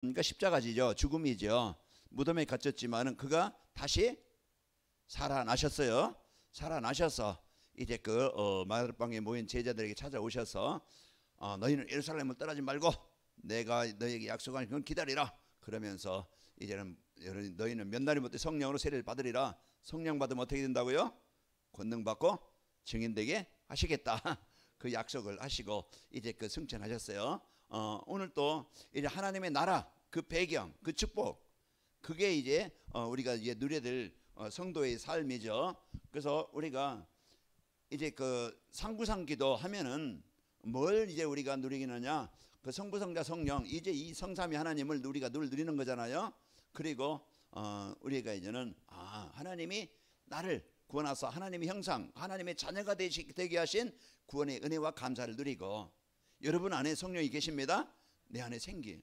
그러니까 십자가지죠. 죽음이죠. 무덤에 갇혔지만은 그가 다시 살아나셨어요. 살아나셔서 이제 마가다락방에 모인 제자들에게 찾아오셔서 너희는 예루살렘을 떠나지 말고 내가 너희에게 약속한 건 기다리라. 그러면서 이제는 너희는 몇 날이 못해 성령으로 세례를 받으리라. 성령 받으면 어떻게 된다고요? 권능 받고 증인되게 하시겠다. 그 약속을 하시고 이제 승천하셨어요. 오늘 또 이제 하나님의 나라 그 배경 그 축복 그게 이제 우리가 이제 누려야 될 성도의 삶이죠. 그래서 우리가 이제 상부상기도 하면은 뭘 이제 우리가 누리기느냐? 그 성부성자 성령 이제 이 성삼위 하나님을 우리가 늘 누리는 거잖아요. 그리고 우리가 이제는 하나님이 나를 구원하사 하나님의 형상 하나님의 자녀가 되게 하신 구원의 은혜와 감사를 누리고 여러분 안에 성령이 계십니다. 내 안에 생긴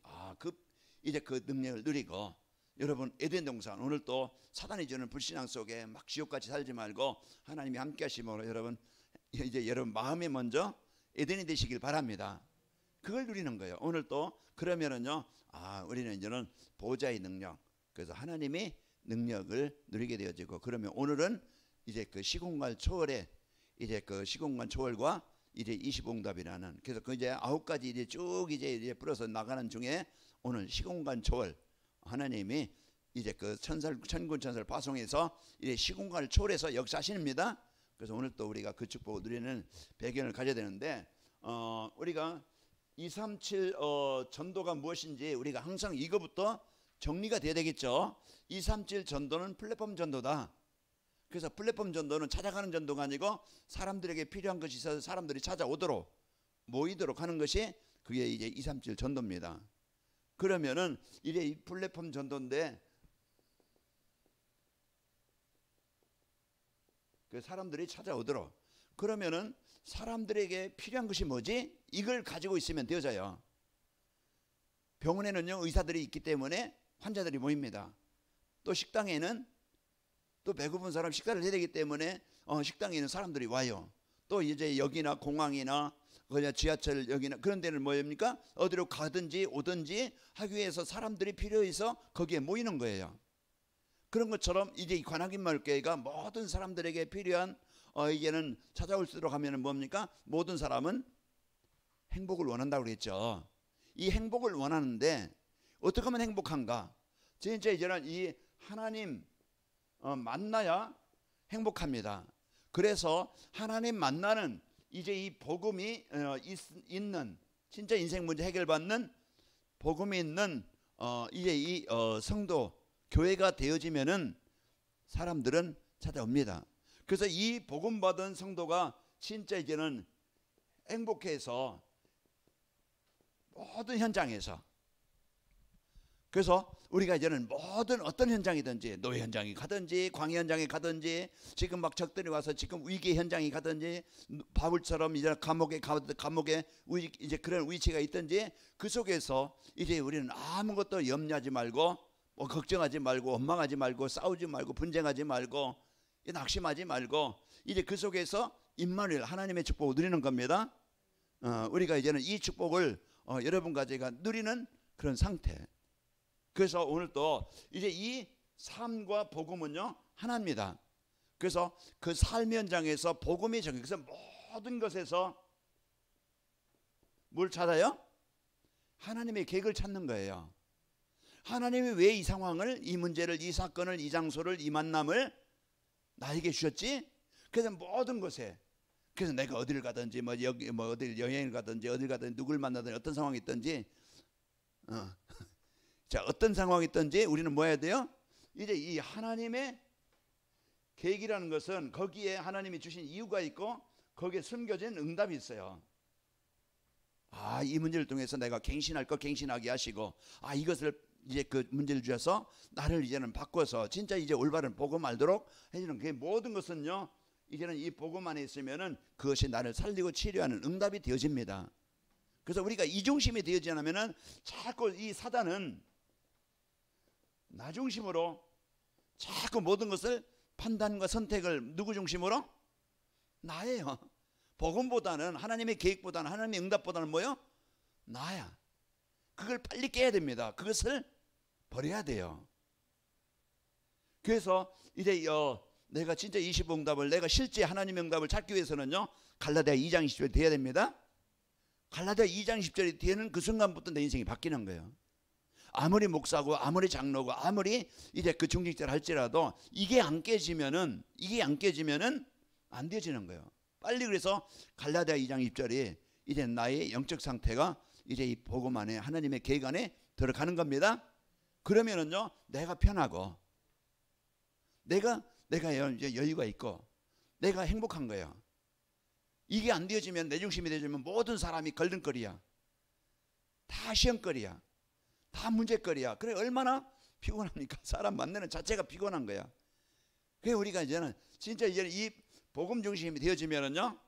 이제 그 능력을 누리고 여러분 에덴 동산 오늘 또 사단이 주는 불신앙 속에 막 지옥같이 살지 말고 하나님이 함께 하심으로 여러분 이제 여러분 마음에 먼저 에덴이 되시길 바랍니다. 그걸 누리는 거예요. 오늘 또 그러면은요 우리는 이제는 보좌의 능력 그래서 하나님이 능력을 누리게 되어지고 그러면 오늘은 이제 시공간 초월에 이제 시공간 초월과 이제 25응답이라는 그래서 이제 9가지 이제 쭉 이제 풀어서 나가는 중에 오늘 시공간 초월 하나님이 이제 천군 천사를 파송해서 이제 시공간을 초월해서 역사하십니다. 그래서 오늘 또 우리가 그 축복을 누리는 배경을 가져야 되는데 우리가 237 전도가 무엇인지 우리가 항상 이거부터 정리가 돼야 되겠죠. 237 전도는 플랫폼 전도다. 그래서 플랫폼 전도는 찾아가는 전도가 아니고 사람들에게 필요한 것이 있어서 사람들이 찾아오도록 모이도록 하는 것이 그게 이제 237 전도입니다. 그러면은 이제 이 플랫폼 전도인데 그 사람들이 찾아오도록 그러면은 사람들에게 필요한 것이 뭐지? 이걸 가지고 있으면 되어져요. 병원에는요 의사들이 있기 때문에 환자들이 모입니다. 또 식당에는 또 배고픈 사람 식사를 해야 되기 때문에 식당에 있는 사람들이 와요. 또 이제 역이나 공항이나 그냥 지하철 역이나 그런 데는 뭐입니까? 어디로 가든지 오든지 하기 위해서 사람들이 필요해서 거기에 모이는 거예요. 그런 것처럼 이제 이 관악인마을교회가 모든 사람들에게 필요한 이제는 찾아올 수 있도록 하면은 뭡니까? 모든 사람은 행복을 원한다고 그랬죠. 이 행복을 원하는데 어떻게 하면 행복한가? 진짜 이제는 이 하나님 만나야 행복합니다. 그래서 하나님 만나는 이제 이 복음이 있는 진짜 인생 문제 해결받는 복음이 있는 이제 이 성도 교회가 되어지면은 사람들은 찾아옵니다. 그래서 이 복음 받은 성도가 진짜 이제는 행복해서 모든 현장에서 그래서 우리가 이제는 모든 어떤 현장이든지 노예 현장이 가든지 광야 현장에 가든지 지금 막 적들이 와서 지금 위기 현장이 가든지 바울처럼 이제 감옥에 이제 그런 위치가 있든지 그 속에서 이제 우리는 아무것도 염려하지 말고 뭐 걱정하지 말고 원망하지 말고 싸우지 말고 분쟁하지 말고 낙심하지 말고 이제 그 속에서 임마누엘 하나님의 축복을 누리는 겁니다. 우리가 이제는 이 축복을 여러분과 제가 누리는 그런 상태. 그래서 오늘 또 이제 이 삶과 복음은요 하나입니다. 그래서 그 삶 현장에서 복음이 정해. 그래서 모든 것에서 뭘 찾아요? 하나님의 계획을 찾는 거예요. 하나님이 왜 이 상황을, 이 문제를, 이 사건을, 이 장소를, 이 만남을 나에게 주셨지? 그래서 모든 것에 그래서 내가 어디를 가든지 뭐 여기 뭐 어딜 여행을 가든지 어딜 가든지 누굴 만나든지 어떤 상황이 있든지 자 어떤 상황이 있든지 우리는 뭐 해야 돼요? 이제 이 하나님의 계획이라는 것은 거기에 하나님이 주신 이유가 있고 거기에 숨겨진 응답이 있어요. 이 문제를 통해서 내가 갱신할 거 갱신하게 하시고 이것을 이제 그 문제를 주셔서 나를 이제는 바꿔서 진짜 이제 올바른 복음 알도록 해주는 그 모든 것은요 이제는 이 복음 안에 있으면은 그것이 나를 살리고 치료하는 응답이 되어집니다. 그래서 우리가 이 중심이 되어지지 않으면은 자꾸 이 사단은 나 중심으로 자꾸 모든 것을 판단과 선택을 누구 중심으로? 나예요. 복음보다는 하나님의 계획보다는 하나님의 응답보다는 뭐요? 나야. 그걸 빨리 깨야 됩니다. 그것을 버려야 돼요. 그래서 이제 내가 진짜 25응답을 내가 실제 하나님의 응답을 찾기 위해서는요, 갈라디아 2장 20절이 돼야 됩니다. 갈라디아 2장 10절이 되는 그 순간부터 내 인생이 바뀌는 거예요. 아무리 목사고 아무리 장로고 아무리 이제 그 중직자를 할지라도 이게 안 깨지면은 안 되어지는 거예요. 빨리. 그래서 갈라디아 2장 10절이 이제 나의 영적 상태가 이제 이 복음 안에 하나님의 계획 안에 들어가는 겁니다. 그러면은요, 내가 편하고 내가 이제 여유가 있고 내가 행복한 거예요. 이게 안 되어지면, 내 중심이 되어지면 모든 사람이 걸림거리야. 다 시험거리야. 다 문제거리야. 그래 얼마나 피곤합니까? 사람 만나는 자체가 피곤한 거야. 그래 우리가 이제는 진짜 이제 이 복음 중심이 되어지면은요,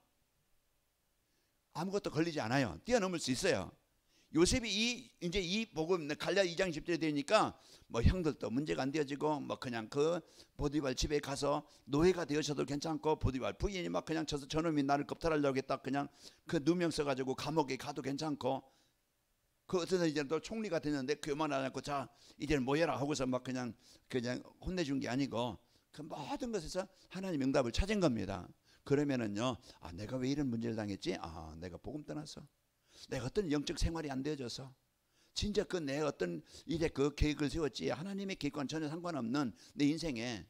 아무것도 걸리지 않아요. 뛰어넘을 수 있어요. 요셉이 이제 이 복음 갈라디아 2장 10절이 되니까 뭐 형들도 문제가 안 되어지고, 뭐 그냥 그 보디발 집에 가서 노예가 되어서도 괜찮고, 보디발 부인이 막 그냥 저놈이 나를 겁탈하려고 했다, 그냥 그 누명 써가지고 감옥에 가도 괜찮고, 그 어떤 이제 또 총리가 됐는데 그만 안 하고 자 이제는 모여라 하고서 막 그냥 혼내준 게 아니고, 그 모든 것에서 하나님 응답을 찾은 겁니다. 그러면은요, 아 내가 왜 이런 문제를 당했지? 아 내가 복음 떠나서, 내가 어떤 영적 생활이 안 되어져서, 진짜 그 내 어떤 이제 그 계획을 세웠지 하나님의 계획과는 전혀 상관없는 내 인생에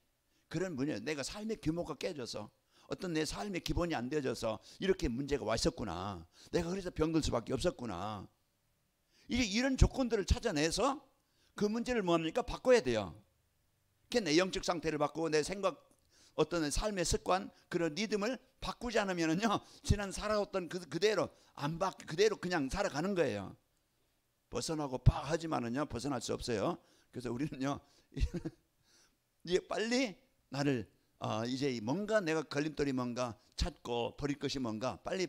그런 문제, 내가 삶의 규모가 깨져서 어떤 내 삶의 기본이 안 되어져서 이렇게 문제가 와 있었구나. 내가 그래서 병들 수밖에 없었구나. 이제 이런 조건들을 찾아내서 그 문제를 뭡니까? 바꿔야 돼요. 내 영적 상태를 바꾸고 내 생각, 어떤 삶의 습관, 그런 리듬을 바꾸지 않으면은요, 지난 살아왔던 그대로 그대로 그냥 살아가는 거예요. 벗어나고 팍 하지만은요, 벗어날 수 없어요. 그래서 우리는요, 이제 빨리 나를 이제 뭔가 내가 걸림돌이 뭔가 찾고 버릴 것이 뭔가 빨리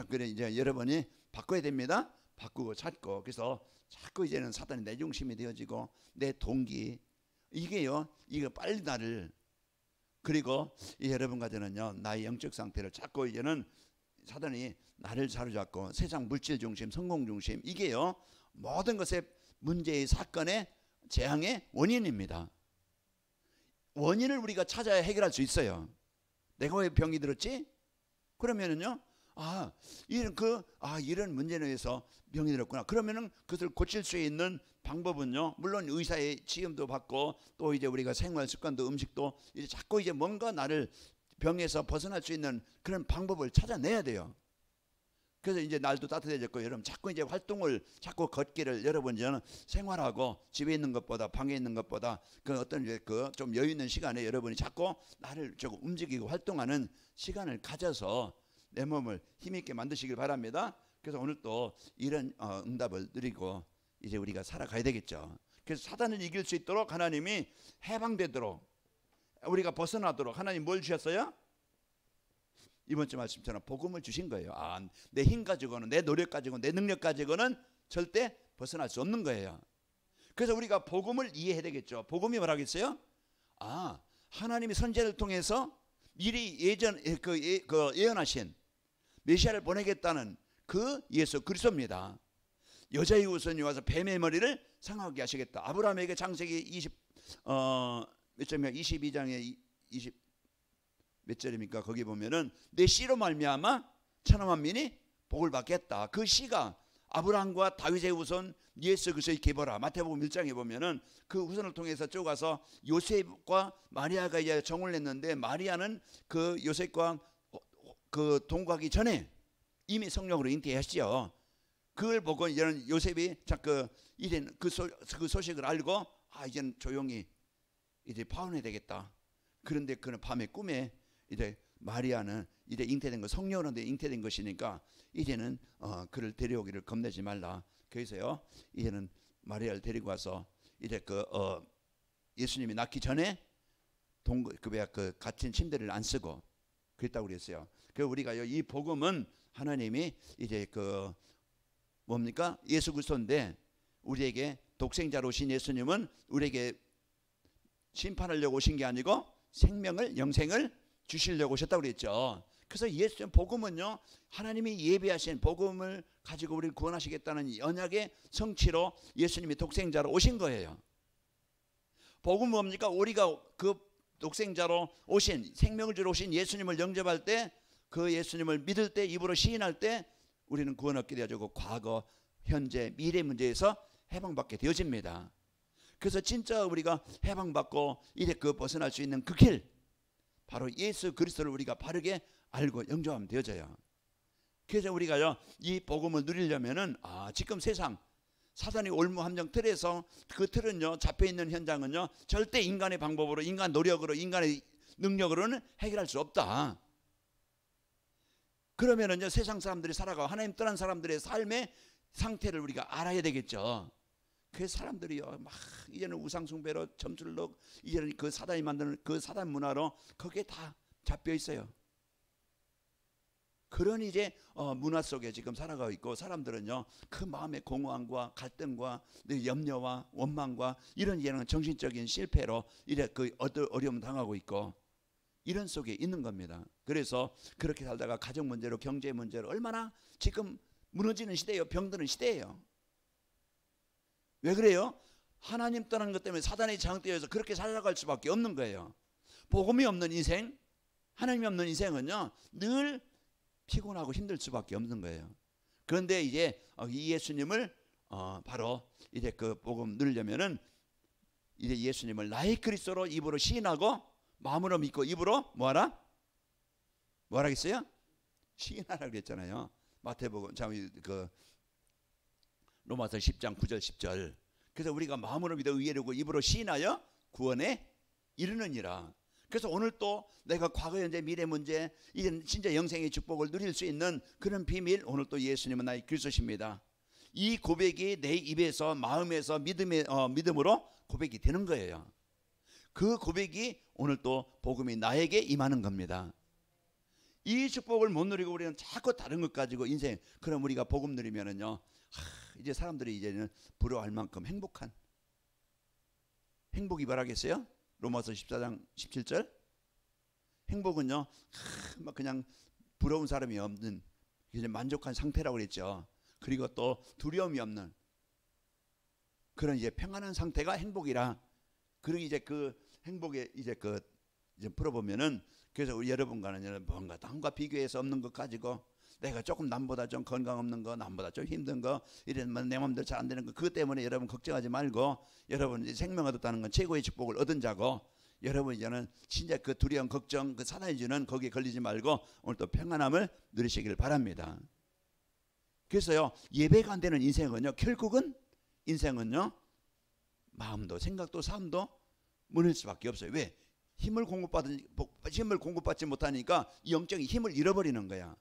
그래 이제 여러분이 바꿔야 됩니다. 바꾸고 찾고. 그래서 자꾸 이제는 사단이 내 중심이 되어지고 내 동기, 이게요, 이거 빨리 나를, 그리고 여러분과 저는요, 나의 영적 상태를 자꾸 이제는 사단이 나를 사로잡고 세상 물질 중심, 성공 중심, 이게요 모든 것의 문제의 사건의 재앙의 원인입니다. 원인을 우리가 찾아야 해결할 수 있어요. 내가 왜 병이 들었지? 그러면은요, 이런 문제에 의해서 병이 들었구나. 그러면은 그것을 고칠 수 있는 방법은요, 물론 의사의 치료도 받고 또 이제 우리가 생활 습관도 음식도 이제 자꾸 이제 뭔가 나를 병에서 벗어날 수 있는 그런 방법을 찾아내야 돼요. 그래서 이제 날도 따뜻해졌고 여러분 자꾸 이제 활동을, 자꾸 걷기를, 여러분 저는 생활하고 집에 있는 것보다 방에 있는 것보다 그 어떤 그 좀 여유 있는 시간에 여러분이 자꾸 나를 조금 움직이고 활동하는 시간을 가져서 내 몸을 힘있게 만드시길 바랍니다. 그래서 오늘 또 이런 응답을 누리고 이제 우리가 살아가야 되겠죠. 그래서 사단을 이길 수 있도록 하나님이 해방되도록, 우리가 벗어나도록 하나님 뭘 주셨어요? 이번 주 말씀처럼 복음을 주신 거예요. 내 힘 가지고는, 내 노력 가지고는, 내 능력 가지고는 절대 벗어날 수 없는 거예요. 그래서 우리가 복음을 이해해야 되겠죠. 복음이 뭐라겠어요? 하나님이 선지자를 통해서 미리 예언하신 메시아를 보내겠다는 그 예수 그리스도입니다. 여자의 후손이 와서 뱀의 머리를 상하게 하시겠다. 아브라함에게 창세기 22장에 20 몇 절입니까? 거기 보면은 내 씨로 말미암아 천하 만민이 복을 받겠다. 그 씨가 아브라함과 다윗의 후손 예수 그리스도의 계보라. 마태복음 1장에 보면은 그 후손을 통해서 쭉 가서 요셉과 마리아가 이제 정을 냈는데, 마리아는 그 요셉과 그 동거하기 전에 이미 성령으로 잉태하시죠. 그걸 보고 이제는 요셉이 이제 그 소식을 알고 이제는 조용히 이제 파혼해야 되겠다. 그런데 그는 밤에 꿈에 이제 마리아는 이제 잉태된 거, 성령으로 잉태된 것이니까 이제는 그를 데려오기를 겁내지 말라. 그래서요, 이제는 마리아를 데리고 와서 이제 예수님이 낳기 전에 같은 침대를 안 쓰고 그랬다고 그랬어요. 그래서 우리가 이 복음은 하나님이 이제 뭡니까? 예수 그리스도인데, 우리에게 독생자로 오신 예수님은 우리에게 심판하려고 오신 게 아니고 생명을, 영생을 주시려고 오셨다고 그랬죠. 그래서 예수님 복음은요, 하나님이 예비하신 복음을 가지고 우리를 구원하시겠다는 언약의 성취로 예수님이 독생자로 오신 거예요. 복음은 뭡니까? 우리가 그 독생자로 오신, 생명을 주러 오신 예수님을 영접할 때, 그 예수님을 믿을 때, 입으로 시인할 때 우리는 구원 얻게 되어지고 과거, 현재, 미래 문제에서 해방받게 되어집니다. 그래서 진짜 우리가 해방받고 이제 그 벗어날 수 있는 그 길, 바로 예수 그리스도를 우리가 바르게 알고 영접하면 되어져요. 그래서 우리가요, 이 복음을 누리려면은 지금 세상 사단이 올무 함정 틀에서, 그 틀은요, 잡혀있는 현장은요, 절대 인간의 방법으로, 인간 노력으로, 인간의 능력으로는 해결할 수 없다. 그러면은요, 세상 사람들이 살아가고 하나님 떠난 사람들의 삶의 상태를 우리가 알아야 되겠죠. 그 사람들이요, 막 이제는 우상숭배로 점수를 넣고, 이제는 그 사단이 만드는 그 사단 문화로 거기에 다 잡혀 있어요. 그런 이제 문화 속에 지금 살아가고 있고, 사람들은요, 그 마음의 공허함과 갈등과 염려와 원망과 이런 이제는 정신적인 실패로 이래 그 어려움 당하고 있고, 이런 속에 있는 겁니다. 그래서 그렇게 살다가 가정 문제로, 경제 문제로 얼마나 지금 무너지는 시대예요. 병드는 시대예요. 왜 그래요? 하나님 떠나는 것 때문에 사단의 장악되어서 그렇게 살아갈 수밖에 없는 거예요. 복음이 없는 인생, 하나님이 없는 인생은요, 늘 피곤하고 힘들 수밖에 없는 거예요. 그런데 이제 이 예수님을 바로 이제 그 복음 누리려면은 이제 예수님을 나의 그리스도로 입으로 시인하고 마음으로 믿고 입으로 뭐하라? 뭐하라겠어요? 시인하라 그랬잖아요. 마태복음 그 로마서 10장 9절 10절. 그래서 우리가 마음으로 믿어 의에르고 입으로 시인하여 구원에 이르느니라. 그래서 오늘 또 내가 과거, 현재, 미래 문제, 이제 진짜 영생의 축복을 누릴 수 있는 그런 비밀, 오늘 또 예수님은 나의 그리스도십니다. 이 고백이 내 입에서, 마음에서 믿음으로 고백이 되는 거예요. 그 고백이 오늘 또 복음이 나에게 임하는 겁니다. 이 축복을 못 누리고 우리는 자꾸 다른 것 가지고 인생, 그럼 우리가 복음 누리면은요, 이제 사람들이 이제는 부러워할 만큼 행복한, 행복이 뭐라겠어요? 로마서 14장 17절. 행복은요, 막 그냥 부러운 사람이 없는, 이제 만족한 상태라고 그랬죠. 그리고 또 두려움이 없는 그런 이제 평안한 상태가 행복이라. 그리고 이제 그 행복에 이제 이제 풀어보면은, 그래서 우리 여러분과는 뭔가 남과 비교해서 없는 것 가지고, 내가 조금 남보다 좀 건강 없는 거, 남보다 좀 힘든 거, 이러면 내 마음대로 잘 안 되는 거, 그것 때문에 여러분 걱정하지 말고, 여러분 생명 얻었다는 건 최고의 축복을 얻은 자고, 여러분 이제는 진짜 그 두려움, 걱정, 그 사단이 주는 거기에 걸리지 말고 오늘 또 평안함을 누리시길 바랍니다. 그래서요, 예배가 안 되는 인생은요, 결국은 인생은요, 마음도 생각도 삶도 무너질 수밖에 없어요. 왜? 힘을 공급받지 못하니까 영적인 힘을 잃어버리는 거야.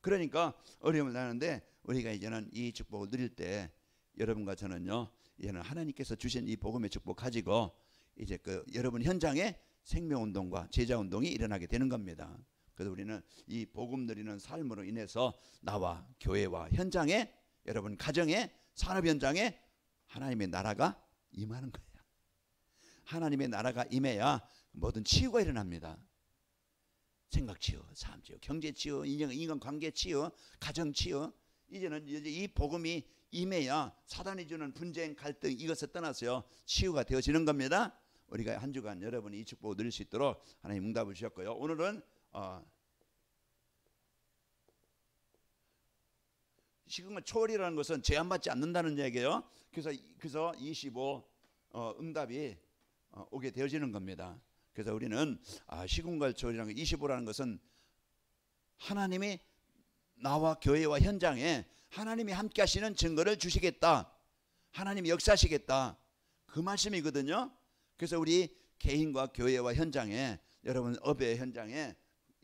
그러니까 어려움을 나는데, 우리가 이제는 이 축복을 누릴 때 여러분과 저는요, 이제는 하나님께서 주신 이 복음의 축복 가지고 이제 그 여러분 현장에 생명운동과 제자운동이 일어나게 되는 겁니다. 그래서 우리는 이 복음 누리는 삶으로 인해서 나와 교회와 현장에, 여러분 가정에, 산업 현장에 하나님의 나라가 임하는 거예요. 하나님의 나라가 임해야 모든 치유가 일어납니다. 생각 치유, 삶 치유, 경제 치유, 인간 관계 치유, 가정 치유. 이제는 이제 이 복음이 임해야 사단이 주는 분쟁, 갈등, 이것을 떠나서요, 치유가 되어지는 겁니다. 우리가 한 주간 여러분이 이 축복을 누릴 수 있도록 하나님 응답을 주셨고요. 오늘은 지금은 초월이라는 것은 제한받지 않는다는 얘기예요. 그래서 25 응답이 오게 되어지는 겁니다. 그래서 우리는 시공갈 초월이라는 25라는 것은 하나님이 나와 교회와 현장에 하나님이 함께 하시는 증거를 주시겠다, 하나님이 역사하시겠다, 그 말씀이거든요. 그래서 우리 개인과 교회와 현장에, 여러분 업의 현장에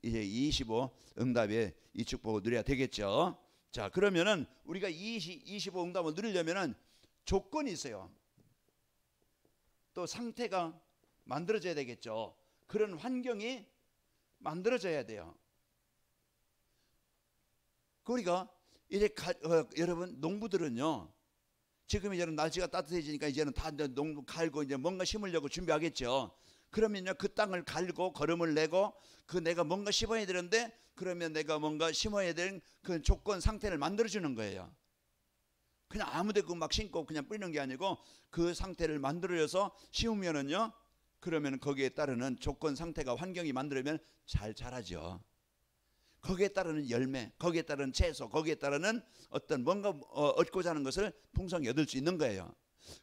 이제 25 응답의 이 축복을 누려야 되겠죠. 자, 그러면은 우리가 25 응답을 누리려면은 조건이 있어요. 또 상태가 만들어져야 되겠죠. 그런 환경이 만들어져야 돼요. 그러니까 이제 여러분 농부들은요, 지금 이제는 날씨가 따뜻해지니까 이제는 다 농부 갈고 이제 뭔가 심으려고 준비하겠죠. 그러면요 그 땅을 갈고 걸음을 내고 그 내가 뭔가 심어야 되는데 그러면 내가 뭔가 심어야 되는 그 조건 상태를 만들어 주는 거예요. 그냥 아무데나 막 심고 그냥 뿌리는 게 아니고 그 상태를 만들어서 심으면은요 그러면 거기에 따르는 조건 상태가 환경이 만들면 잘 자라죠. 거기에 따르는 열매, 거기에 따르는 채소, 거기에 따르는 어떤 뭔가 얻고자 하는 것을 풍성히 얻을 수 있는 거예요.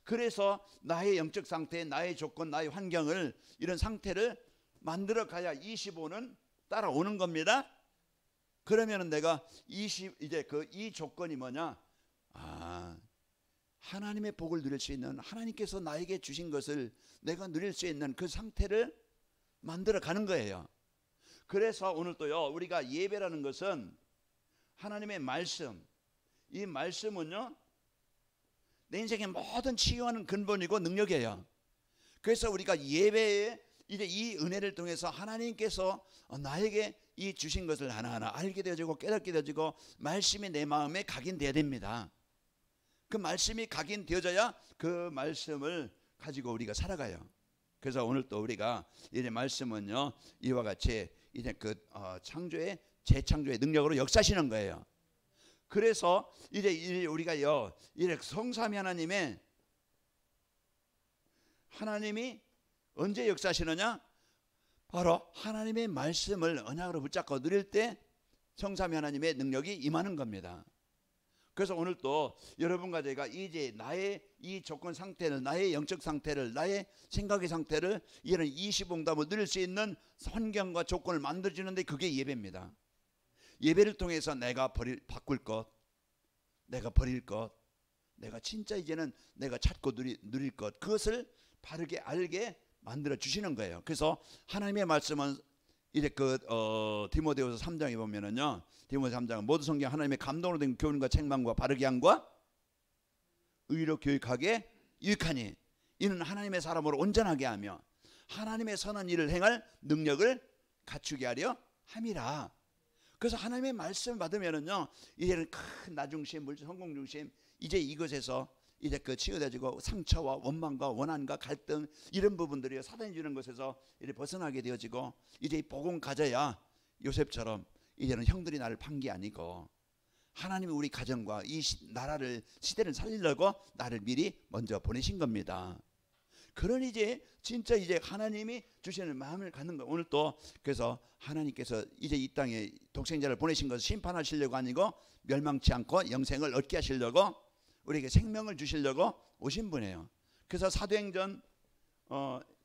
그래서 나의 영적 상태, 나의 조건, 나의 환경을 이런 상태를 만들어 가야 25는 따라오는 겁니다. 그러면은 내가 이제 이 조건이 뭐냐? 하나님의 복을 누릴 수 있는, 하나님께서 나에게 주신 것을 내가 누릴 수 있는 그 상태를 만들어 가는 거예요. 그래서 오늘 또요 우리가 예배라는 것은 하나님의 말씀, 이 말씀은요 내 인생의 모든 치유하는 근본이고 능력이에요. 그래서 우리가 예배에 이제 이 은혜를 통해서 하나님께서 나에게 이 주신 것을 하나하나 알게 되어지고 깨닫게 되어지고 말씀이 내 마음에 각인되어야 됩니다. 그 말씀이 각인되어져야 그 말씀을 가지고 우리가 살아가요. 그래서 오늘 또 우리가 이제 말씀은요 이와 같이 이제 그 창조의 재창조의 능력으로 역사하시는 거예요. 그래서 이제 우리가요 이제 성삼위 하나님이 언제 역사하시느냐? 바로 하나님의 말씀을 언약으로 붙잡고 누릴 때 성삼위 하나님의 능력이 임하는 겁니다. 그래서 오늘 또 여러분과 제가 이제 나의 이 조건 상태를, 나의 영적 상태를, 나의 생각의 상태를 이런 25응답을 누릴 수 있는 환경과 조건을 만들어주는데 그게 예배입니다. 예배를 통해서 내가 바꿀 것, 내가 버릴 것, 내가 진짜 이제는 내가 찾고 누릴 것, 그것을 바르게 알게 만들어 주시는 거예요. 그래서 하나님의 말씀은 이제 디모데후서 3장에 보면은요, 디모데 3장은 모두 성경 하나님의 감동으로 된 교훈과 책망과 바르게 함과 의로 교육하게 유익하니 이는 하나님의 사람으로 온전하게 하며 하나님의 선한 일을 행할 능력을 갖추게 하려 함이라. 그래서 하나님의 말씀을 받으면은요 이제는 큰 나중심, 성공 중심, 이제 이것에서 이제 치유되어지고 상처와 원망과 원한과 갈등 이런 부분들이 사단이 주는 것에서 이제 벗어나게 되어지고 이제 이 복음 가져야 요셉처럼 이제는 형들이 나를 판 게 아니고 하나님이 우리 가정과 이 나라를 시대를 살리려고 나를 미리 먼저 보내신 겁니다. 그런 이제 진짜 이제 하나님이 주시는 마음을 갖는 거. 오늘 또 그래서 하나님께서 이제 이 땅에 독생자를 보내신 것을 심판하시려고 아니고 멸망치 않고 영생을 얻게 하시려고 우리에게 생명을 주시려고 오신 분이에요. 그래서 사도행전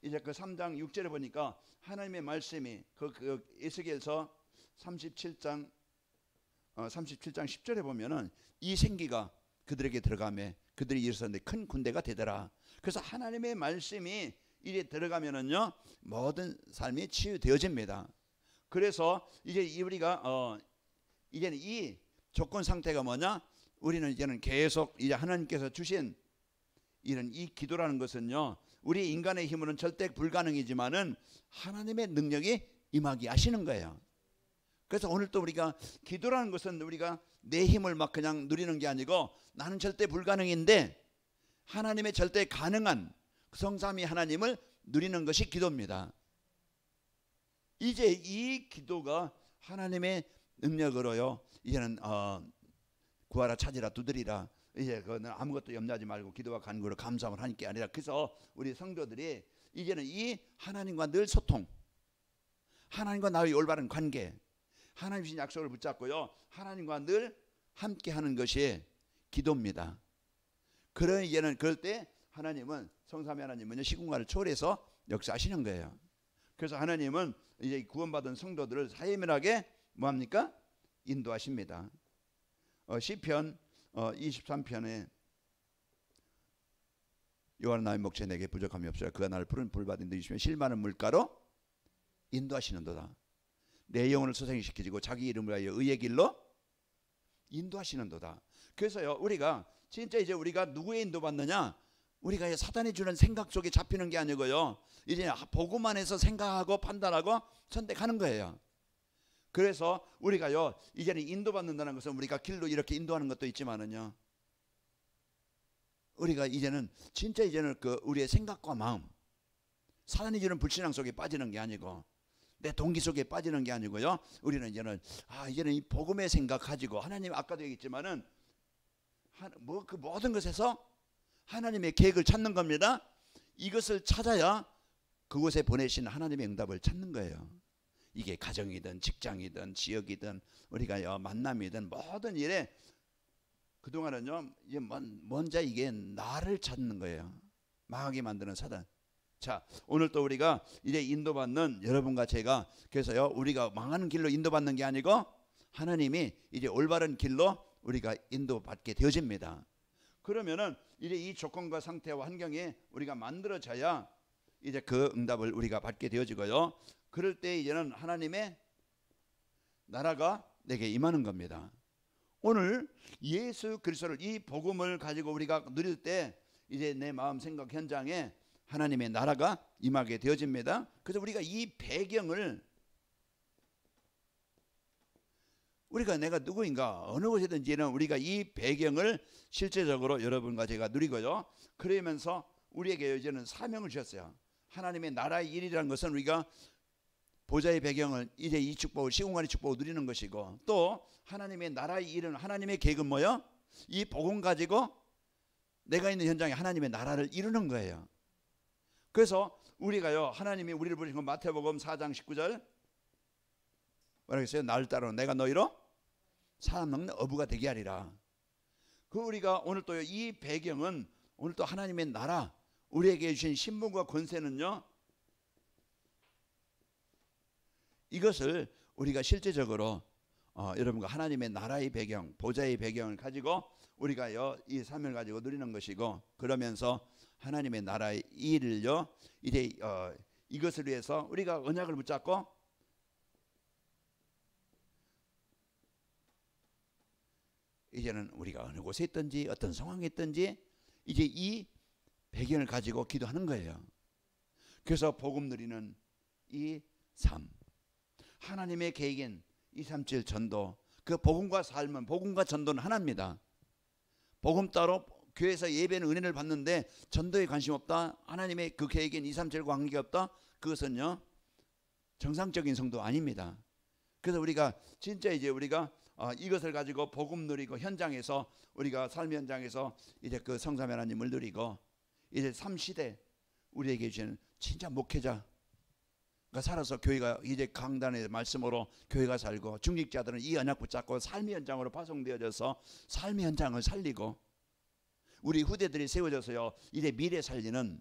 이제 그 3장 6절에 보니까 하나님의 말씀이 에스겔서 37장 10절에 보면은 이 생기가 그들에게 들어가매 그들이 일어섰는데 큰 군대가 되더라. 그래서 하나님의 말씀이 이제 들어가면은요 모든 삶이 치유되어집니다. 그래서 이제 우리가 이제는 이 조건 상태가 뭐냐? 우리는 이제는 계속 이제 하나님께서 주신 이런 이 기도라는 것은요 우리 인간의 힘으로는 절대 불가능이지만은 하나님의 능력이 임하게 하시는 거예요. 그래서 오늘 또 우리가 기도라는 것은 우리가 내 힘을 막 그냥 누리는 게 아니고 나는 절대 불가능인데 하나님의 절대 가능한 성삼위 하나님을 누리는 것이 기도입니다. 이제 이 기도가 하나님의 능력으로요 이제는 구하라 찾으라 두드리라 이제 그거는 아무것도 염려하지 말고 기도와 간구로 감사함을 하는 게 아니라 그래서 우리 성도들이 이제는 이 하나님과 늘 소통, 하나님과 나의 올바른 관계, 하나님 주신 약속을 붙잡고요 하나님과 늘 함께하는 것이 기도입니다. 그런 이제는 그럴 때 하나님은 성삼위 하나님은 시공간을 초월해서 역사하시는 거예요. 그래서 하나님은 이제 구원받은 성도들을 사이면하게 뭐합니까? 인도하십니다. 시편 23편에 여호와는 나의 목자 내게 부족함이 없으라 그가 나를 푸른 불밭에 누이시며 실마는 물가로 인도하시는도다. 내 영혼을 소생시키고 자기 이름을 하여 의의 길로 인도하시는도다. 그래서요 우리가 진짜 이제 우리가 누구의 인도받느냐? 우리가 사단이 주는 생각 속에 잡히는 게 아니고요 이제 보고만 해서 생각하고 판단하고 선택하는 거예요. 그래서 우리가요 이제는 인도받는다는 것은 우리가 길로 이렇게 인도하는 것도 있지만은요 우리가 이제는 진짜 이제는 우리의 생각과 마음 사단이 주는 불신앙 속에 빠지는 게 아니고 내 동기 속에 빠지는 게 아니고요. 우리는 이제는 이제는 이 복음의 생각 가지고 하나님 아까도 얘기했지만은 그 모든 것에서 하나님의 계획을 찾는 겁니다. 이것을 찾아야 그곳에 보내신 하나님의 응답을 찾는 거예요. 이게 가정이든 직장이든 지역이든 우리가 만남이든 모든 일에 그동안은요 이제 먼저 이게 나를 찾는 거예요. 망하게 만드는 사단. 자, 오늘 또 우리가 이제 인도받는 여러분과 제가 그래서요 우리가 망하는 길로 인도받는 게 아니고 하나님이 이제 올바른 길로 우리가 인도받게 되어집니다. 그러면은 이제 이 조건과 상태와 환경에 우리가 만들어져야 이제 그 응답을 우리가 받게 되어지고요. 그럴 때 이제는 하나님의 나라가 내게 임하는 겁니다. 오늘 예수 그리스도를 이 복음을 가지고 우리가 누릴 때 이제 내 마음 생각 현장에 하나님의 나라가 임하게 되어집니다. 그래서 우리가 이 배경을 우리가 내가 누구인가 어느 곳이든지는 우리가 이 배경을 실제적으로 여러분과 제가 누리고요. 그러면서 우리에게 이제는 사명을 주셨어요. 하나님의 나라의 일이라는 것은 우리가 보좌의 배경을 이제 이 축복을 시공간의 축복을 누리는 것이고 또 하나님의 나라의 일은 하나님의 계획은 뭐요? 이 복음 가지고 내가 있는 현장에 하나님의 나라를 이루는 거예요. 그래서 우리가요 하나님이 우리를 부르신 건 마태복음 4장 19절 뭐라고 했어요? 나를 따르는 내가 너희로 사람 먹는 어부가 되게 하리라. 그 우리가 오늘 또 이 배경은 오늘 또 하나님의 나라 우리에게 주신 신분과 권세는요 이것을 우리가 실제적으로 여러분과 하나님의 나라의 배경 보좌의 배경을 가지고 우리가요 이 삶을 가지고 누리는 것이고 그러면서 하나님의 나라의 일을요 이제 이것을 위해서 우리가 언약을 붙잡고 이제는 우리가 어느 곳에 있든지 어떤 상황에 있든지 이제 이 배경을 가지고 기도하는 거예요. 그래서 복음 누리는 이 삶 하나님의 계획인 237 전도 그 복음과 삶은 복음과 전도는 하나입니다. 복음 따로 교회에서 예배는 은혜를 받는데 전도에 관심 없다 하나님의 그 계획인 237과 관계가 없다 그것은요 정상적인 성도 아닙니다. 그래서 우리가 진짜 이제 우리가 이것을 가지고 복음 누리고 현장에서 우리가 삶의 현장에서 이제 그 성삼 하나님을 누리고 이제 3시대 우리에게 주시는 진짜 목회자가 살아서 교회가 이제 강단의 말씀으로 교회가 살고 중직자들은 이 언약 붙잡고 삶의 현장으로 파송되어져서 삶의 현장을 살리고 우리 후대들이 세워져서요 이제 미래 살리는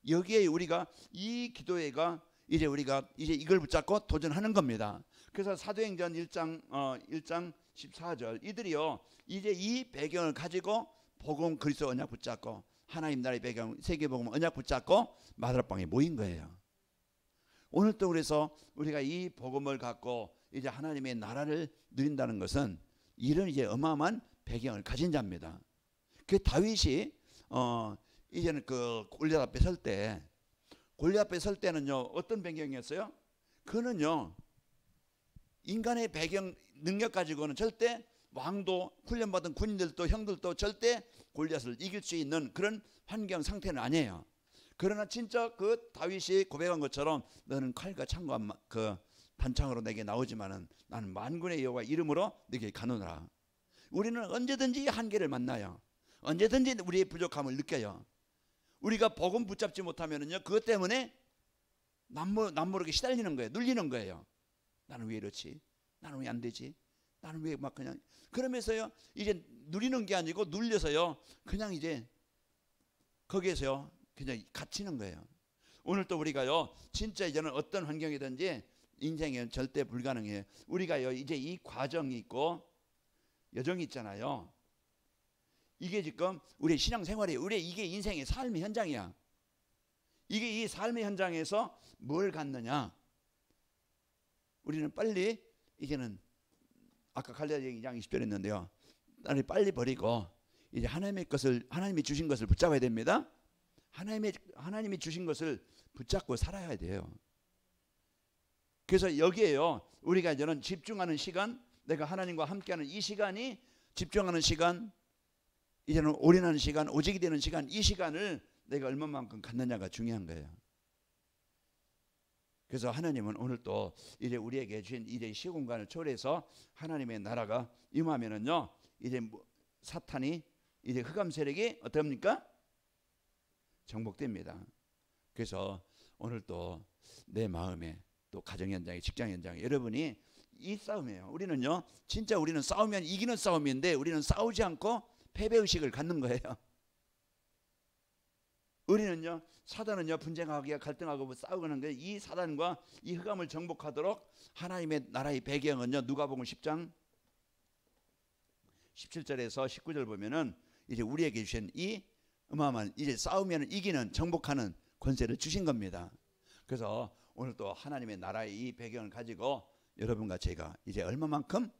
여기에 우리가 이 기도회가 이제 우리가 이제 이걸 붙잡고 도전하는 겁니다. 그래서 사도행전 1장 14절 이들이요 이제 이 배경을 가지고 복음 그리스도 언약 붙잡고 하나님 나라의 배경 세계복음 언약 붙잡고 마다락방에 모인 거예요. 오늘 또 그래서 우리가 이 복음을 갖고 이제 하나님의 나라를 누린다는 것은 이런 이제 어마어마한 배경을 가진 자입니다. 그 다윗이 이제는 그 골리앗 앞에 설 때 골리앗 앞에 설 때는요 어떤 배경이었어요? 그는요 인간의 배경 능력 가지고는 절대 왕도 훈련받은 군인들도 형들도 절대 골리앗을 이길 수 있는 그런 환경 상태는 아니에요. 그러나 진짜 그 다윗이 고백한 것처럼 너는 칼과 창과 그 단창으로 내게 나오지만은 나는 만군의 여호와 이름으로 내게 가노라. 우리는 언제든지 한계를 만나요. 언제든지 우리의 부족함을 느껴요. 우리가 복음 붙잡지 못하면은요 그것 때문에 남모르게 시달리는 거예요. 눌리는 거예요. 나는 왜 이렇지? 나는 왜 안 되지? 나는 왜 막 그냥 그러면서요 이제 누리는 게 아니고 눌려서요 그냥 이제 거기에서요 그냥 갇히는 거예요. 오늘 또 우리가요 진짜 이제는 어떤 환경이든지 인생에 절대 불가능해요. 우리가요 이제 이 과정이 있고 여정이 있잖아요. 이게 지금 우리의 신앙생활이에요. 우리의 이게 인생의 삶의 현장이야. 이게 이 삶의 현장에서 뭘 갖느냐. 우리는 빨리 이제는 아까 갈라디아 2장 20절 했는데요. 나를 빨리 버리고 이제 하나님의 것을 하나님이 주신 것을 붙잡아야 됩니다. 하나님이 주신 것을 붙잡고 살아야 돼요. 그래서 여기에요. 우리가 이제는 집중하는 시간, 내가 하나님과 함께하는 이 시간이 집중하는 시간, 이제는 올인하는 시간, 오직이 되는 시간, 이 시간을 내가 얼마만큼 갖느냐가 중요한 거예요. 그래서 하나님은 오늘 또 이제 우리에게 주신 이제 시공간을 초월해서 하나님의 나라가 임하면은요, 이제 사탄이 이제 흑암 세력이 어떻습니까? 정복됩니다. 그래서 오늘 또 내 마음에 또 가정 현장에, 직장 현장에 여러분이 이 싸움이에요. 우리는요, 진짜 우리는 싸우면 이기는 싸움인데 우리는 싸우지 않고 패배 의식을 갖는 거예요. 우리는요, 사단은요, 분쟁하기가 갈등하고 뭐 싸우는 게, 이 사단과 이 흑암을 정복하도록 하나님의 나라의 배경은요, 누가복음 10장 17절에서 19절 보면은 이제 우리에게 주신 이 어마어마한 이제 싸우면 이기는, 정복하는 권세를 주신 겁니다. 그래서 오늘 또 하나님의 나라의 이 배경을 가지고 여러분과 제가 이제 얼마만큼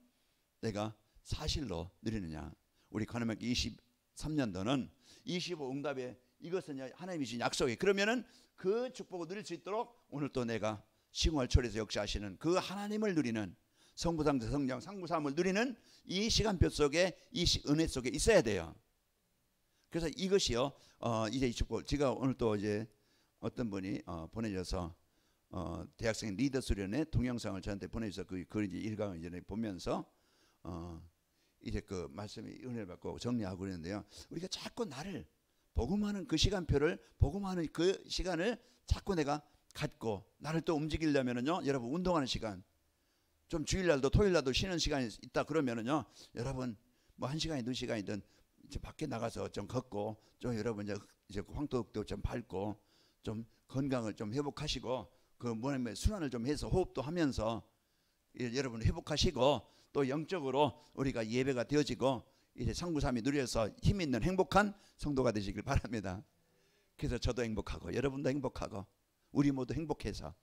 내가 사실로 누리느냐. 우리 관음학교 23년도는 25 응답에 이것은 하나님이 주신 약속이에요. 그러면은 그 축복을 누릴 수 있도록 오늘 또 내가 시공을 초월해서 역사하시는 그 하나님을 누리는 성부상자 성령 상부사함을 누리는 이 시간표 속에, 이 은혜 속에 있어야 돼요. 그래서 이것이요, 이제 이 축복, 제가 오늘 또 이제 어떤 분이 보내줘서 대학생 리더 수련회 동영상을 저한테 보내줘서 그 이제 일강을 이제 보면서 이제 그 말씀이 은혜를 받고 정리하고 그러는데요. 우리가 자꾸 나를 복음하는 그 시간표를, 복음하는 그 시간을 자꾸 내가 갖고 나를 또 움직이려면은요, 여러분 운동하는 시간, 좀 주일날도 토요일날도 쉬는 시간이 있다 그러면은요, 여러분 뭐 1시간이든 2시간이든 이제 밖에 나가서 좀 걷고, 좀 여러분 이제 황토도 좀 밟고, 좀 건강을 좀 회복하시고, 그 뭐냐면 순환을 좀 해서 호흡도 하면서 여러분 회복하시고, 또 영적으로 우리가 예배가 되어지고 이제 상부삼이 누려서 힘 있는 행복한 성도가 되시길 바랍니다. 그래서 저도 행복하고 여러분도 행복하고 우리 모두 행복해서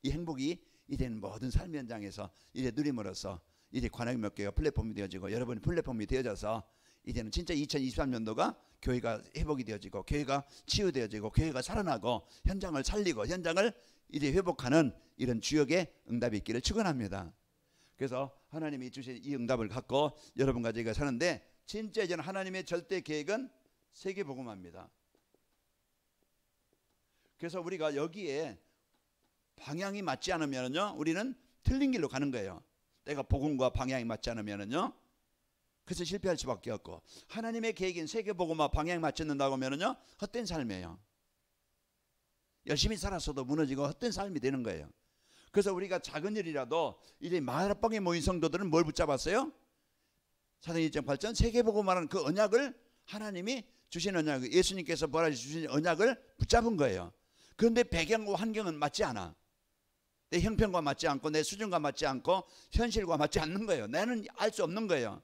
이 행복이 이제는 모든 삶 현장에서 이제 누림으로써 이제 관악의 몇 개가 플랫폼이 되어지고 여러분이 플랫폼이 되어져서 이제는 진짜 2023년도가 교회가 회복이 되어지고 교회가 치유되어지고 교회가 살아나고 현장을 살리고 현장을 이제 회복하는 이런 주역의 응답이 있기를 축원합니다. 그래서 하나님이 주신 이 응답을 갖고 여러분과 제가 사는데, 진짜 이제는 하나님의 절대 계획은 세계복음화입니다. 그래서 우리가 여기에 방향이 맞지 않으면요, 우리는 틀린 길로 가는 거예요. 내가 복음과 방향이 맞지 않으면요, 그래서 실패할 수밖에 없고, 하나님의 계획인 세계복음화 방향이 맞지 않는다고 하면요, 헛된 삶이에요. 열심히 살았어도 무너지고 헛된 삶이 되는 거예요. 그래서 우리가 작은 일이라도 이제 마라방에 모인 성도들은 뭘 붙잡았어요? 사도행 1.8절 세계복음화라는 그 언약을, 하나님이 주신 언약, 예수님께서 보라 주신 언약을 붙잡은 거예요. 그런데 배경과 환경은 맞지 않아. 내 형편과 맞지 않고 내 수준과 맞지 않고 현실과 맞지 않는 거예요. 나는 알 수 없는 거예요.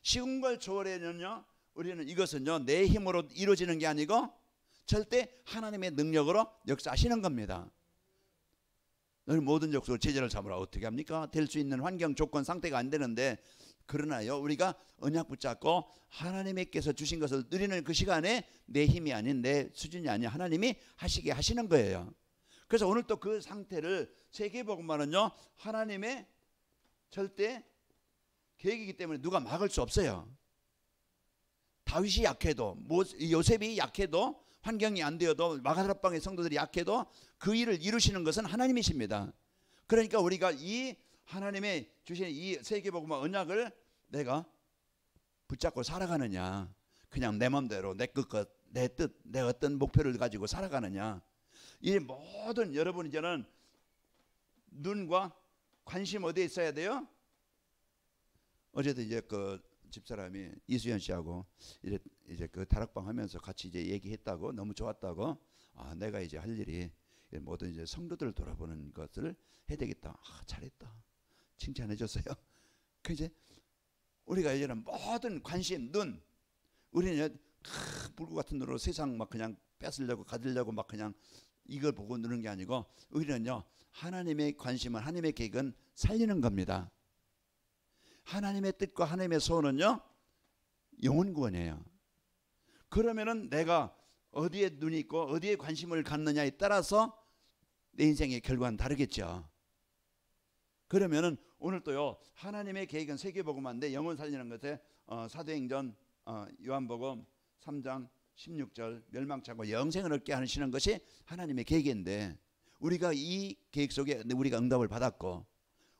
쉬운 걸 초월하면요, 우리는 이것은요 내 힘으로 이루어지는 게 아니고 절대 하나님의 능력으로 역사하시는 겁니다. 너는 모든 족속으로 제자를 삼으라. 어떻게 합니까? 될 수 있는 환경 조건 상태가 안 되는데, 그러나요 우리가 언약 붙잡고 하나님께서 주신 것을 누리는 그 시간에 내 힘이 아닌, 내 수준이 아닌 하나님이 하시게 하시는 거예요. 그래서 오늘 또 그 상태를, 세계복음화는요 하나님의 절대 계획이기 때문에 누가 막을 수 없어요. 다윗이 약해도, 요셉이 약해도, 환경이 안 되어도, 마가다락방의 성도들이 약해도 그 일을 이루시는 것은 하나님이십니다. 그러니까 우리가 이 하나님의 주신 이 세계복음화 언약을 내가 붙잡고 살아가느냐, 그냥 내 맘대로 내 뜻, 내 어떤 목표를 가지고 살아가느냐. 이 모든, 여러분 이제는 눈과 관심 어디에 있어야 돼요? 어제도 이제 그 집사람이 이수연 씨하고 이제 그 다락방 하면서 같이 이제 얘기했다고, 너무 좋았다고, 내가 이제 할 일이 모든 이제 성도들을 돌아보는 것을 해야 되겠다. 잘했다. 칭찬해 줬어요. 그 이제 우리가 이제는 모든 관심, 눈, 우리는 불구 같은 눈으로 세상 막 그냥 뺏으려고 가지려고 막 그냥 이걸 보고 누는 게 아니고, 우리는요 하나님의 관심은, 하나님의 계획은 살리는 겁니다. 하나님의 뜻과 하나님의 소원은요 영혼 구원이에요. 그러면은 내가 어디에 눈이 있고 어디에 관심을 갖느냐에 따라서 내 인생의 결과는 다르겠죠. 그러면은 오늘 또요 하나님의 계획은 세계복음화인데 영혼 살리는 것에 사도행전 요한복음 3장 16절 멸망치 않고 영생을 얻게 하시는 것이 하나님의 계획인데, 우리가 이 계획 속에 우리가 응답을 받았고,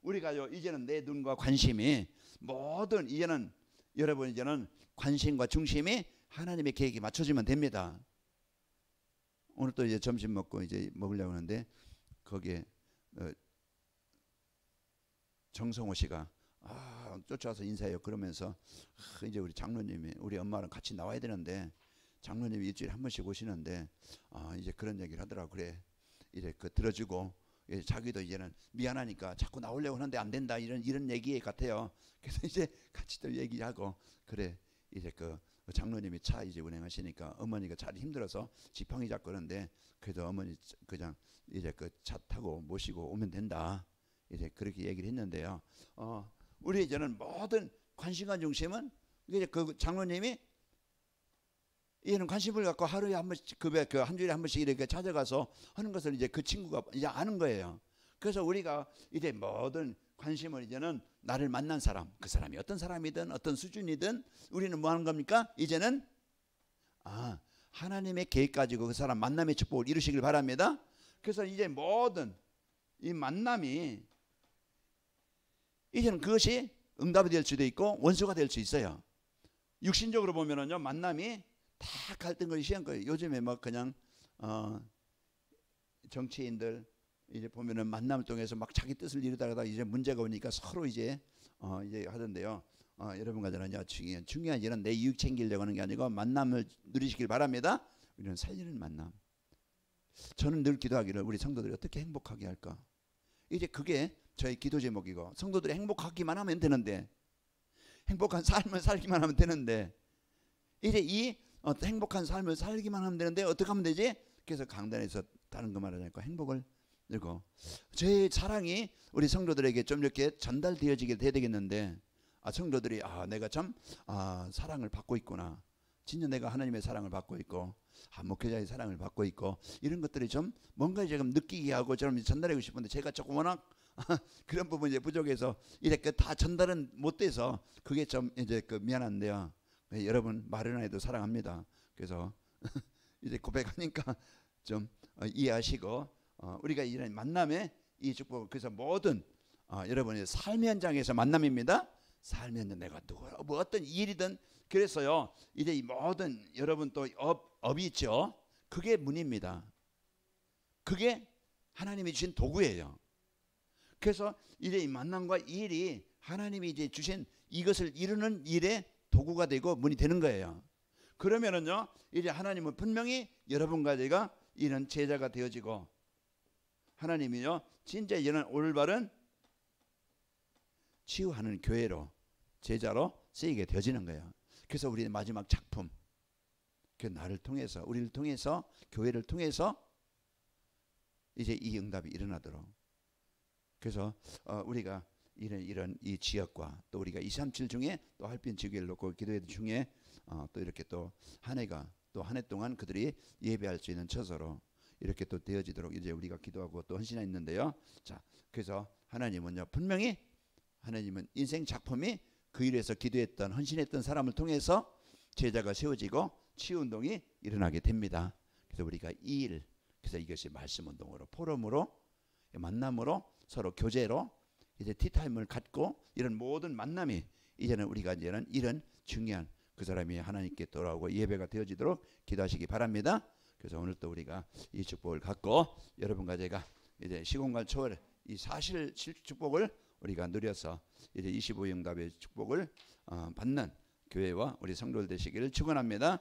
우리가요 이제는 내 눈과 관심이 모든 이제는 여러분 이제는 관심과 중심이 하나님의 계획에 맞춰지면 됩니다. 오늘 또 이제 점심 먹고 이제 먹으려고 하는데 거기에 정성호 씨가 쫓아와서 인사해요. 그러면서 이제 우리 장로님이 우리 엄마랑 같이 나와야 되는데 장로님이 일주일에 한 번씩 오시는데 이제 그런 얘기를 하더라고. 그래 이제 그 들어주고 자기도 이제는 미안하니까 자꾸 나오려고 하는데 안 된다 이런 얘기 같아요. 그래서 이제 같이 또 얘기하고 그래 이제 그 장로님이 차 이제 운행하시니까 어머니가 잘 힘들어서 지팡이 잡고 그러는데 그래도 어머니 그냥 이제 그 차 타고 모시고 오면 된다. 이제 그렇게 얘기를 했는데요. 우리 이제는 모든 관심과 중심은 이제 그 장로님이 이제는 관심을 갖고 하루에 한 번씩 그 한 주일에 한 번씩 이렇게 찾아가서 하는 것을 이제 그 친구가 이제 아는 거예요. 그래서 우리가 이제 모든 관심을 이제는 나를 만난 사람, 그 사람이 어떤 사람이든 어떤 수준이든 우리는 뭐 하는 겁니까? 이제는 하나님의 계획 가지고 그 사람 만남의 축복을 이루시길 바랍니다. 그래서 이제 모든 이 만남이 이제는 그것이 응답이 될 수도 있고 원수가 될 수 있어요. 육신적으로 보면은요 만남이 다 갈등거리 시한 거예요. 요즘에 막 그냥 정치인들 이제 보면은 만남을 통해서 막 자기 뜻을 이루다가 이제 문제가 오니까 서로 이제 하던데요. 여러분과 저는요 중요한 일은 내 이익 챙기려고 하는 게 아니고 만남을 누리시길 바랍니다. 우리는 살리는 만남. 저는 늘 기도하기를 우리 성도들이 어떻게 행복하게 할까. 이제 그게 저희 기도 제목이고 성도들이 행복하기만 하면 되는데 행복한 삶을 살기만 하면 되는데 이제 이 행복한 삶을 살기만 하면 되는데 어떻게 하면 되지? 그래서 강단에서 다른 거 말하자니까 행복을 늘고 제 사랑이 우리 성도들에게 좀 이렇게 전달되어지게 돼야 되겠는데 성도들이 내가 참 사랑을 받고 있구나. 진짜 내가 하나님의 사랑을 받고 있고 목회자의 사랑을 받고 있고 이런 것들이 좀 뭔가 지금 느끼게 하고 좀 전달하고 싶은데 제가 조금 워낙 그런 부분이 이제 부족해서 이렇게 다 전달은 못 돼서 그게 좀 이제 미안한데요. 여러분 말은 안 해도 사랑합니다. 그래서 이제 고백하니까 좀 이해하시고 우리가 이런 만남의 이 축복 그래서 모든 여러분의 삶 현장에서 만남입니다. 삶 현장 내가 누구 뭐 어떤 일이든 그래서요 이제 이 모든 여러분 또 업이 있죠. 그게 문입니다. 그게 하나님이 주신 도구예요. 그래서 이제 이 만남과 이 일이 하나님이 이제 주신 이것을 이루는 일의 도구가 되고 문이 되는 거예요. 그러면은요 이제 하나님은 분명히 여러분과 제가 이런 제자가 되어지고 하나님이요 진짜 이런 올바른 치유하는 교회로 제자로 쓰이게 되어지는 거예요. 그래서 우리의 마지막 작품 그 나를 통해서 우리를 통해서 교회를 통해서 이제 이 응답이 일어나도록 그래서 우리가 이런 이 지역과 또 우리가 237 중에 또 할빈 지교회를 놓고 기도회 중에 또 이렇게 또 한 해가 또 한 해 동안 그들이 예배할 수 있는 처소로 이렇게 또 되어지도록 이제 우리가 기도하고 또 헌신했는데요. 자, 그래서 하나님은요 분명히 하나님은 인생 작품이 그 일에서 기도했던 헌신했던 사람을 통해서 제자가 세워지고 치유 운동이 일어나게 됩니다. 그래서 우리가 이 일 그래서 이것이 말씀 운동으로 포럼으로 만남으로 서로 교제로 이제 티타임을 갖고 이런 모든 만남이 이제는 우리가 이제는 이런 중요한 그 사람이 하나님께 돌아오고 예배가 되어지도록 기도하시기 바랍니다. 그래서 오늘 또 우리가 이 축복을 갖고 여러분과 제가 이제 시공간 초월 이 사실 축복을 우리가 누려서 이제 25응답의 축복을 받는 교회와 우리 성도들 되시기를 축원합니다.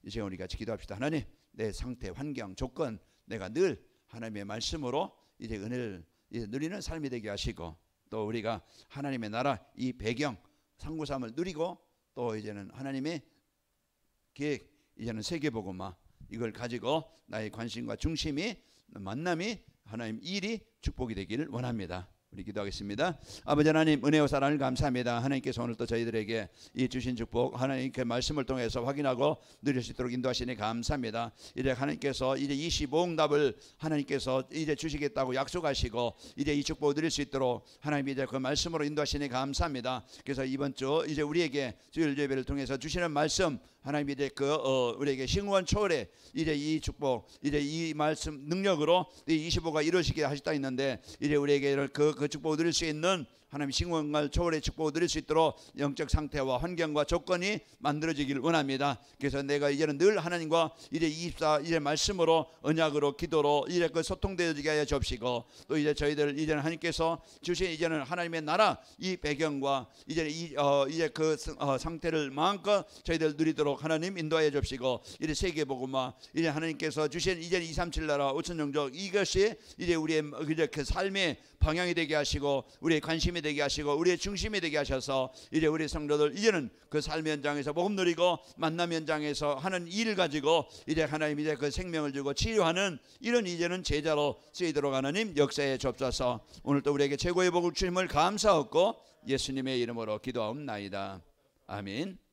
이 시간 우리 같이 기도합시다. 하나님 내 상태 환경 조건 내가 늘 하나님의 말씀으로 이제 은혜를 이제 누리는 삶이 되게 하시고 또 우리가 하나님의 나라 이 배경 상고삼을 누리고 또 이제는 하나님의 계획 이제는 세계복음화 이걸 가지고 나의 관심과 중심이 만남이 하나님 일이 축복이 되기를 원합니다. 우리 기도하겠습니다. 아버지 하나님 은혜와 사랑을 감사합니다. 하나님께서 오늘 또 저희들에게 이 주신 축복 하나님께 말씀을 통해서 확인하고 누릴 수 있도록 인도하시니 감사합니다. 이제 하나님께서 이제 25응답을 하나님께서 이제 주시겠다고 약속하시고 이제 이 축복을 누릴 수 있도록 하나님 이제 그 말씀으로 인도하시니 감사합니다. 그래서 이번 주 이제 우리에게 주일 예배를 통해서 주시는 말씀 하나님 이제 우리에게 싱후한 초월에 이제 이 축복, 이제 이 말씀 능력으로 이 25가 이루어지게 하셨다 했는데, 이제 우리에게 그 축복을 누릴 수 있는 하나님 싱후한 초월의 축복을 누릴 수 있도록 영적 상태와 환경과 조건이 만들어지길 원합니다. 그래서 내가 이제는 늘 하나님과 이제 24 이제 말씀으로 언약으로 기도로 이제 그 소통되어지게 하여 주옵시고, 또 이제 저희들 이제는 하나님께서 주신 이제는 하나님의 나라 이 배경과 이제 이제 그 상태를 마음껏 저희들 누리도록 하나님 인도하여 주옵시고, 이제 세계복음화 이제 하나님께서 주신 이제 237 나라 5천 종족 이것이 이제 우리의 이제 그 삶의 방향이 되게 하시고 우리의 관심이 되게 하시고 우리의 중심이 되게 하셔서 이제 우리 성도들 이제는 그 삶의 현장에서 복음 누리고 만남 현장에서 하는 일 가지고 이제 하나님 이제 그 생명을 주고 치유하는 이런 이제는 제자로 쓰이도록 하나님 역사에 좁혀서 오늘도 우리에게 최고의 복을 주심을 감사하고 예수님의 이름으로 기도하옵나이다. 아멘.